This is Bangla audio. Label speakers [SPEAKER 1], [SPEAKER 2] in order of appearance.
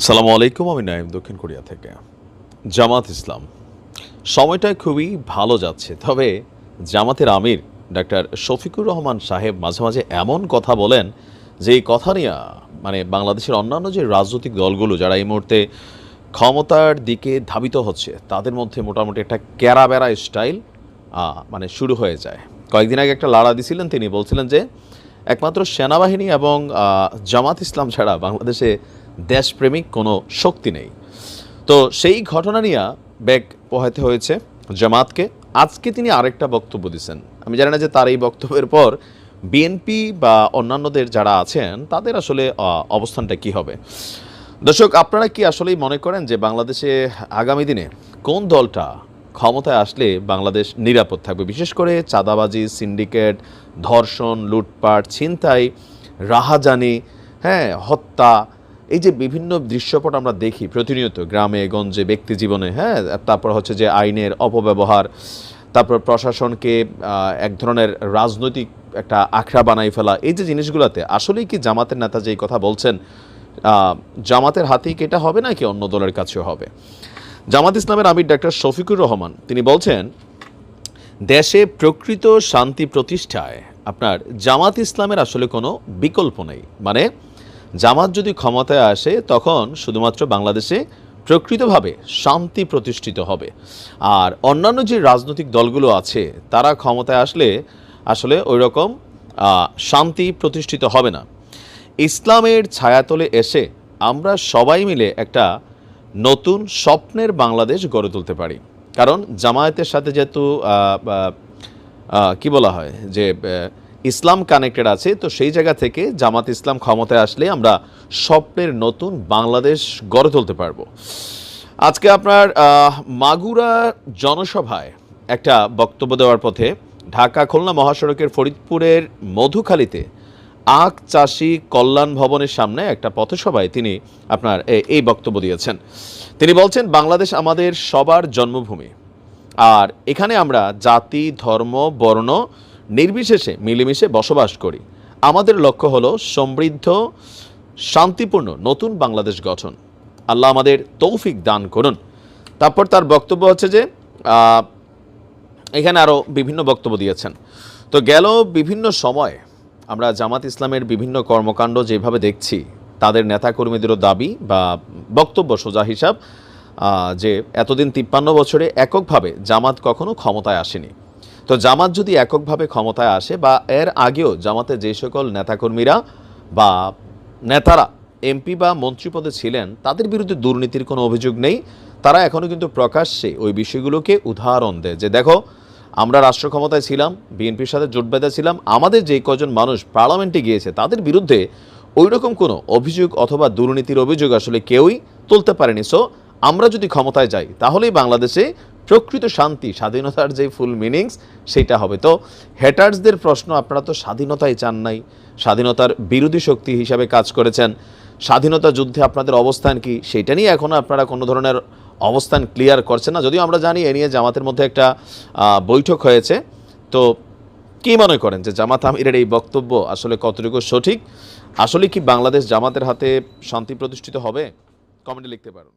[SPEAKER 1] সালামু আলাইকুম, আমি নাইম দক্ষিণ কোরিয়া থেকে। জামাত ইসলাম সময়টা খুবই ভালো যাচ্ছে, তবে জামাতের আমির ডাক্তার শফিকুর রহমান সাহেব মাঝে মাঝে এমন কথা বলেন যে এই কথা নিয়ে বাংলাদেশের অন্যান্য যে রাজনৈতিক দলগুলো যারা এই মুহূর্তে ক্ষমতার দিকে ধাবিত হচ্ছে তাদের মধ্যে মোটামুটি একটা ক্যারাবেরা স্টাইল শুরু হয়ে যায়। কয়েকদিন আগে একটা লাড়া দিছিলেন, তিনি বলছিলেন যে একমাত্র সেনাবাহিনী এবং জামাত ইসলাম ছাড়া বাংলাদেশে দেশপ্রেমিক কোনো শক্তি নেই। তো সেই ঘটনা নিয়ে ব্যাগ পোহাতে হয়েছে জামাতকে। আজকে তিনি আরেকটা বক্তব্য দিচ্ছেন। আমি জানি না যে তার এই বক্তব্যের পর বিএনপি বা অন্যান্যদের যারা আছেন তাদের আসলে অবস্থানটা কি হবে। দর্শক, আপনারা কি আসলেই মনে করেন যে বাংলাদেশে আগামী দিনে কোন দলটা ক্ষমতায় আসলে বাংলাদেশ নিরাপদ থাকবে? বিশেষ করে চাঁদাবাজি, সিন্ডিকেট, ধর্ষণ, লুটপাট, ছিনতাই, রাহাজানি, হত্যা, এই যে বিভিন্ন দৃশ্যপট আমরা দেখি প্রতিনিয়ত গ্রামে গঞ্জে, ব্যক্তি জীবনে, তারপর হচ্ছে যে আইনের অপব্যবহার, তারপর প্রশাসনকে এক ধরনের রাজনৈতিক একটা আখড়া বানাই ফেলা, এই যে জিনিসগুলোতে আসলেই কি জামাতের নেতা যেই কথা বলছেন জামাতের হাতেই কি এটা হবে নাকি অন্য দলের কাছেও হবে? জামাত ইসলামের আমির ডাক্তার শফিকুর রহমান তিনি বলছেন, দেশে প্রকৃত শান্তি প্রতিষ্ঠায় আপনার জামাত ইসলামের আসলে কোনো বিকল্প নেই। জামাত যদি ক্ষমতায় আসে তখন শুধুমাত্র বাংলাদেশে প্রকৃতভাবে শান্তি প্রতিষ্ঠিত হবে, আর অন্যান্য যে রাজনৈতিক দলগুলো আছে তারা ক্ষমতায় আসলে আসলে ওই রকম শান্তি প্রতিষ্ঠিত হবে না। ইসলামের ছায়াতলে এসে আমরা সবাই মিলে একটা নতুন স্বপ্নের বাংলাদেশ গড়ে তুলতে পারি। কারণ জামায়াতের সাথে যেহেতু কি বলা হয় যে ইসলাম কানেক্টেড আছে, তো সেই জায়গা থেকে জামাত ইসলাম ক্ষমতায় আসলে আমরা স্বপ্নের নতুন বাংলাদেশ গড়ে তুলতে পারবো। আজকে আপনার মাগুরা জনসভায় একটা বক্তব্য দেওয়ার পথে ঢাকা খুলনা মহাসড়কের ফরিদপুরের মধুখালীতে আখ চাষি কল্যাণ ভবনের সামনে একটা পথসভায় তিনি আপনার এই বক্তব্য দিয়েছেন। তিনি বলছেন, বাংলাদেশ আমাদের সবার জন্মভূমি, আর এখানে আমরা জাতি, ধর্ম, বর্ণ নির্বিশেষে মিলেমিশে বসবাস করি। আমাদের লক্ষ্য হলো সমৃদ্ধ, শান্তিপূর্ণ নতুন বাংলাদেশ গঠন। আল্লাহ আমাদের তৌফিক দান করুন। তারপর তার বক্তব্য হচ্ছে যে এখানে আরও বিভিন্ন বক্তব্য দিয়েছেন। তো গেল বিভিন্ন সময় আমরা জামাত ইসলামের বিভিন্ন কর্মকাণ্ড যেভাবে দেখছি, তাদের নেতাকর্মীদেরও দাবি বা বক্তব্য সোজা হিসাব যে এতদিন 53 বছরে এককভাবে জামাত কখনো ক্ষমতায় আসেনি। তো জামাত যদি এককভাবে ক্ষমতায় আসে বা এর আগেও জামাতের যে সকল নেতাকর্মীরা বা নেতারা এমপি বা মন্ত্রীপদে ছিলেন তাদের বিরুদ্ধে দুর্নীতির কোনো অভিযোগ নেই, তারা এখনও কিন্তু প্রকাশ্যে ওই বিষয়গুলোকে উদাহরণ দেয় যে দেখো, আমরা রাষ্ট্র ক্ষমতায় ছিলাম, বিএনপির সাথে জোট বেঁধে ছিলাম, আমাদের যে কজন মানুষ পার্লামেন্টে গিয়েছে তাদের বিরুদ্ধে ওই রকম কোনো অভিযোগ অথবা দুর্নীতির অভিযোগ আসলে কেউই তুলতে পারেনি। সো আমরা যদি ক্ষমতায় যাই তাহলেই বাংলাদেশে প্রকৃত শান্তি, স্বাধীনতার যে ফুল মিনিংস সেটা হবে। তো হেটার্সদের প্রশ্ন, আপনারা তো স্বাধীনতাই চান নাই, স্বাধীনতার বিরোধী শক্তি হিসাবে কাজ করেছেন, স্বাধীনতা যুদ্ধে আপনাদের অবস্থান কি সেটা নিয়ে এখনও আপনারা কোনো ধরনের অবস্থান ক্লিয়ার করছেন না। যদিও আমরা জানি এ নিয়ে জামাতের মধ্যে একটা বৈঠক হয়েছে। তো কি মনে করেন যে জামাত আমিরের এই বক্তব্য আসলে কতটুকু সঠিক? আসলে কি বাংলাদেশ জামাতের হাতে শান্তি প্রতিষ্ঠিত হবে? কমেন্টে লিখতে পারেন।